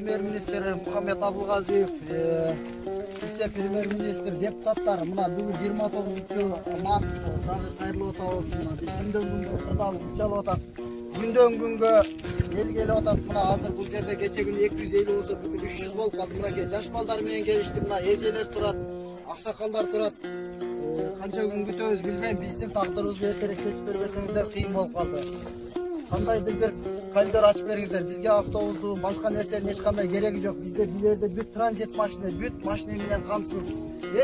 премьер-министр Мухаммед Абылгазиев, вице-премьер-министр, депутаттар, мына бүгін 29 март дағы қайырлы отауыз. Біз күнден күнге құрдалық ұчалып отат. Күнден күнге ел келіп отат. Мына азыр бұл жерде кече күні 250 болса, бүгін 300 болып қалды. Мына жаш балдар менен келишти. Мына ежелер турат, аксакалдар турат. Канча күн күтөбүз билбейм. Биздин тагдырыбызды эртерээк чечип бербесеңиздер кыйын болуп калды. Кандайдыр бир коридор ачып бериңиздер. Бизге автобусту, башка нерсенин эч кандай кереги жок. Бизде билерде бүт транзит машина, бүт машина менен камсыз.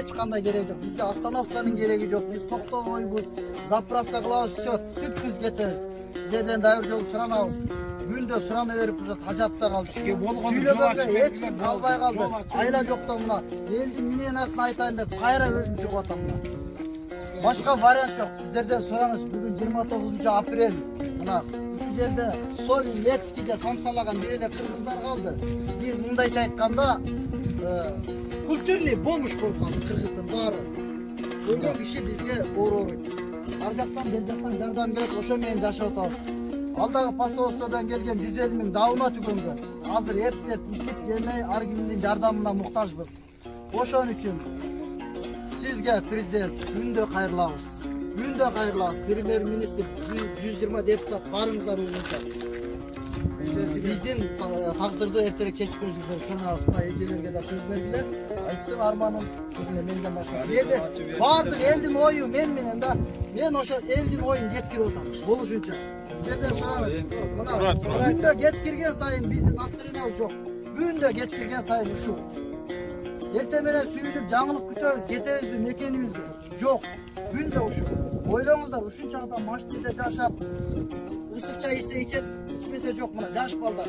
Эч кандай кереги жок. Бизде остановканын кереги жок. Биз токтойбуз, заправка кылабыз, всё, түпсүз кетебиз. Сиздерден дайыр жол суранабыз. Күндө сурана берип уже тажапта калдык. Сүйлөгөнгө эч ким калбай калды. Айла жокто мына. Элдин миненасын айтайын деп кайра өзүм чыгып атам мына. Башка вариант жок. Сиздерден сураңыз. Бүгүн 29 апрель. Мына ушул жерде Солин, Лецкийде самсалаган бир эле кыргыздар калды. Биз мындайча айтканда, культурный бомж болуп калды кыргыздын баары. Ошол киши бизге оор. Ар жактан бер жактан жардам берет, ошо менен жашап атабыз. Алдагы посольстводон келген 150 000 дауна түгөнгөн. Азыр эптеп, ичип жемей ар кимдин жардамына муктажбыз. Ошон үчүн сизге президент күндө кайрылабыз. Күндө кайрылабыз. Премьер-министр 120 депутат барыңыздар өзүңүздөр. Биздин тагдырды эртерээк чечип бериңиздер. Шунабыз мына эжелерге да сөз бергиле. Айтсын арманын эле менден башка. Элде бардык элдин ою мен менен да. Мен ошо элдин оюн жеткирип атам. Болушунча. Сиздерден сурайбыз. Мына күндө кеч кирген сайын биздин настроениябыз жок. Күндө кеч кирген сайын ушул. Эртең менен сүйүнүп жаңылык күтөбүз, кетебизби, мекенибизби? Жок. Күндө ушул. Ойлоңуздар, ушунча адам машинада жашап, ысык чай ичет, ичпесе жок мына жаш балдар.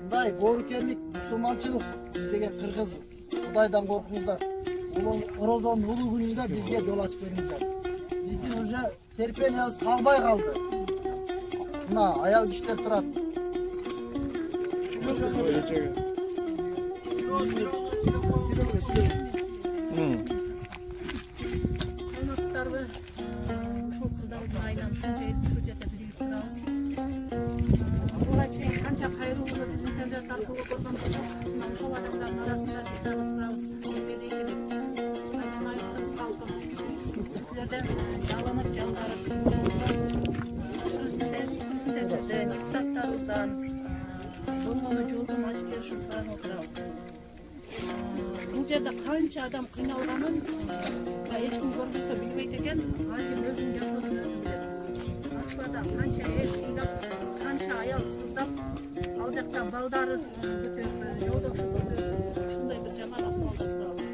Мындай боорукерлик, мусулманчылык биз деген кыргызбыз. Кудайдан коркуңуздар. Орозонун улуу күнүндө бизге жол ачып бериңиздер. Биздин уже терпениябыз калбай калды. Мына аял кишилер турат. Саламатсыздарбы? Ушул кырдаалдын айынан ушул жерде бирип турабыз. Буга чейин канча кайрылуу биз интернет аркылуу көргөн болсок, ошол адамдардын арасында биз дагы турабыз. Айнамай кыргыз калкы силерден жалынып жалгарып, президентибизден, депутаттарыбыздан болгону жолдон ачып беришин суранып отурабыз. Бул жерде канча адам кыйналганын эч ким көрбөсө билбейт экен. Ар ким өзүнүн жашоосун өзү билет. Москвада канча эр кыйнап, канча аял сыздап, ал жакта балдары жолдошу ушундай бир жаман акыбалда турабыз.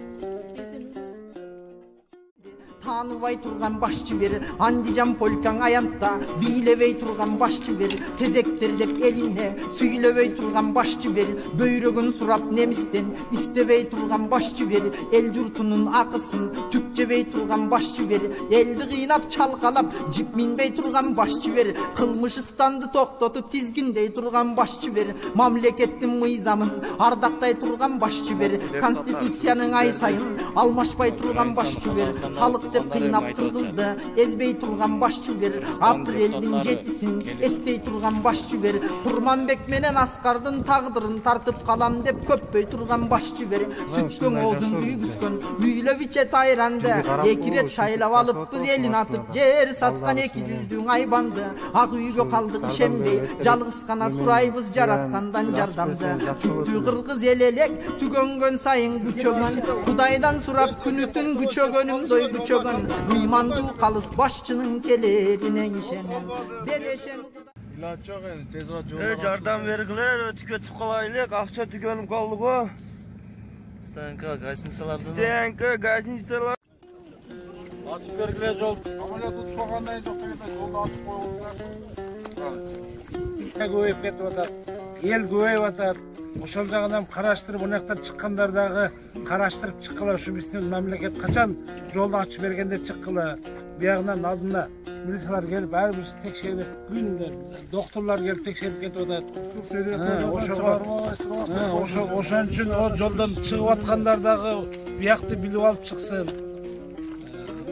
Таныбай турган башчы бер, Андижан полкаң аянтта, бийлебей турган башчы бер, тезектердеп элине, сүйлөбөй турган башчы бер, бөйрөгөн сурап немистен, истебей турган башчы бер, эл журтунун акысын түкчебей турган башчы бер, элди кыйнап чалкалап, жип минбей турган башчы бер, кылмышыстанды токтотуп тизгиндей турган башчы бер, мамлекеттин мыйзамын ардактай турган башчы бер, конституциянын ай сайын алмашпай турган башчы бер, салык деп кыйнап кыргызды эзбей турган башчы бер, апрелдин 7-син эстей турган башчы бер, Турманбек менен Аскардын тагдырын тартып калам деп көппөй турган башчы бер, сүткөн оозун үйгүзгөн Үйлөвиче тайранды 2 рет шайлап алыппыз элин атып, жер саткан 200 айбанды, ак үйгө калдык ишенбей, жалгыз гана сурайбыз жараткандан жардамды. Түптүү кыргыз эл элек түгөнгөн сайын күчөгөн, Кудайдан сурап күнүтүн күчөгөнүм зой күчөгөн, мыймандуу калыс башчынын келерине ишенем. Берешен İlaç yok yani, tezrat yolu. Жардам бергилер, өтүп калайлык, акча түгөнүп калды го. Станка, гостиницалардан. Станка, гостиницалар. Açıp bергilер жол. Амалият утушпагандай жок деген жолду ачып коюптур. Көбөйүп кетип атат. Эл көбөйүп атат. Ошол жагынан караштырып, мына жактан чыккандар дагы караштырып чыккыла. Ушу биздин мамлекет качан жолду ачып бергенде чыккыла. Биягынан азында милициялар келип, ар бир текшерип, күндө докторлор келип текшерип кетип атат. Ошон үчүн о жолдон чыгып аткандар дагы биякты билип алып чыксын.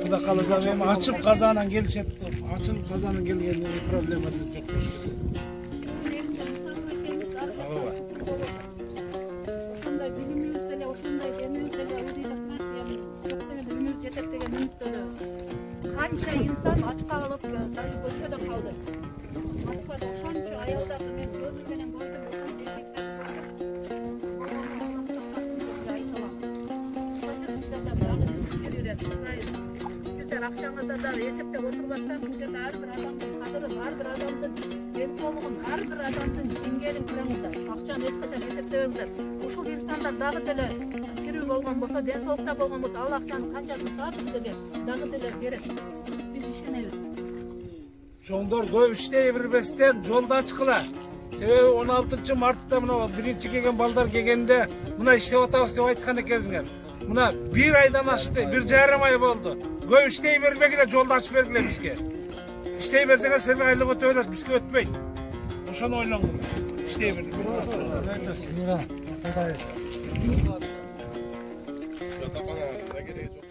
Куда калса эми ачып казанан келишет. Ачып казанан келгенде проблема жок. акчаңызды да эсептеп отурбастан бул жерде ар бир адамдын кадырын, ар бир адамдын ден соолугун, ар бир адамдын деңгээлин караңыздар. Акчаны эч качан эсептебеңиздер. Ушул инсандар дагы деле тирүү болгон болсо, ден соолукта болгон болсо, ал акчанын канчасын саат бизге дагы деле берет. Биз ишенебиз. Жоңдор көп иштей бербестен жолду ачкыла. Себеби 16 мартта мына биринчи келген балдар келгенде мына иштеп атабыз деп айткан экенсиңер. Мына bir aydan ашты, 1,5 ай болду. Көп иштей бербегиле, жолду ачып бергиле бизге. İşteyi versene seni айлык өтө берет, бизге өтпөйт. Ошону ойлоңуз. İşteyi бер. Yok,